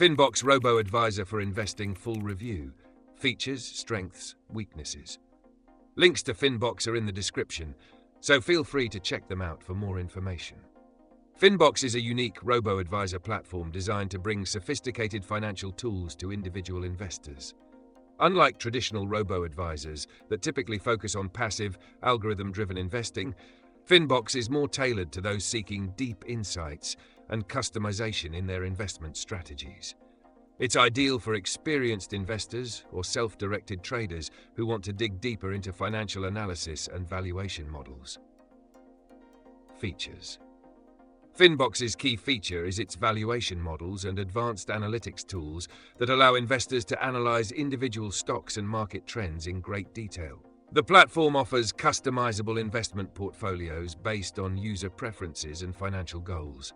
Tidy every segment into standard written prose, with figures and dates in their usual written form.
Finbox Robo-advisor for investing full review. Features, strengths, weaknesses. Links to Finbox are in the description, so feel free to check them out for more information. Finbox is a unique robo-advisor platform designed to bring sophisticated financial tools to individual investors. Unlike traditional robo-advisors that typically focus on passive, algorithm-driven investing, Finbox is more tailored to those seeking deep insights and customization in their investment strategies. It's ideal for experienced investors or self-directed traders who want to dig deeper into financial analysis and valuation models. Features. Finbox's key feature is its valuation models and advanced analytics tools that allow investors to analyze individual stocks and market trends in great detail. The platform offers customizable investment portfolios based on user preferences and financial goals.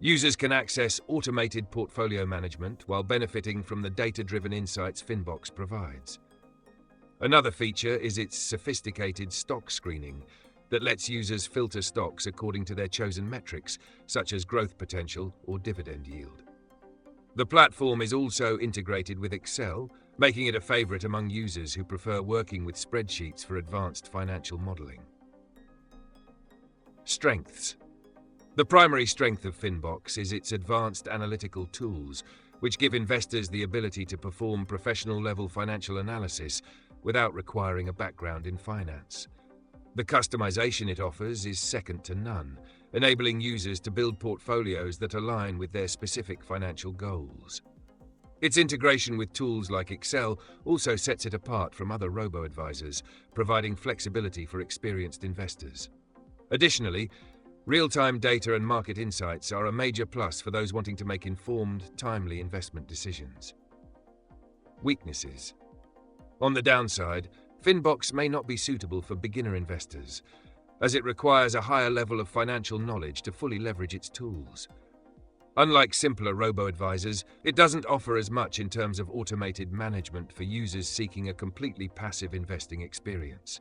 Users can access automated portfolio management while benefiting from the data-driven insights Finbox provides. Another feature is its sophisticated stock screening that lets users filter stocks according to their chosen metrics, such as growth potential or dividend yield. The platform is also integrated with Excel, making it a favorite among users who prefer working with spreadsheets for advanced financial modeling. Strengths. The primary strength of Finbox is its advanced analytical tools, which give investors the ability to perform professional-level financial analysis without requiring a background in finance. The customization it offers is second to none, enabling users to build portfolios that align with their specific financial goals. Its integration with tools like Excel also sets it apart from other robo-advisors, providing flexibility for experienced investors. Additionally, real-time data and market insights are a major plus for those wanting to make informed, timely investment decisions. Weaknesses. On the downside, Finbox may not be suitable for beginner investors, as it requires a higher level of financial knowledge to fully leverage its tools. Unlike simpler robo-advisors, it doesn't offer as much in terms of automated management for users seeking a completely passive investing experience.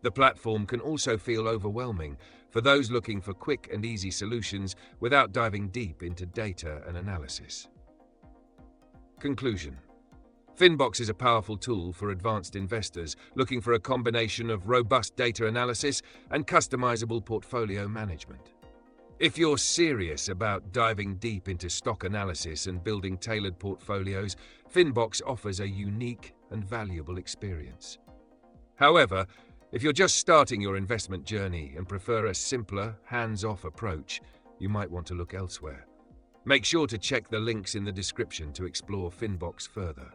The platform can also feel overwhelming for those looking for quick and easy solutions without diving deep into data and analysis. Conclusion. Finbox is a powerful tool for advanced investors looking for a combination of robust data analysis and customizable portfolio management. If you're serious about diving deep into stock analysis and building tailored portfolios, Finbox offers a unique and valuable experience. However, if you're just starting your investment journey and prefer a simpler, hands-off approach, you might want to look elsewhere. Make sure to check the links in the description to explore Finbox further.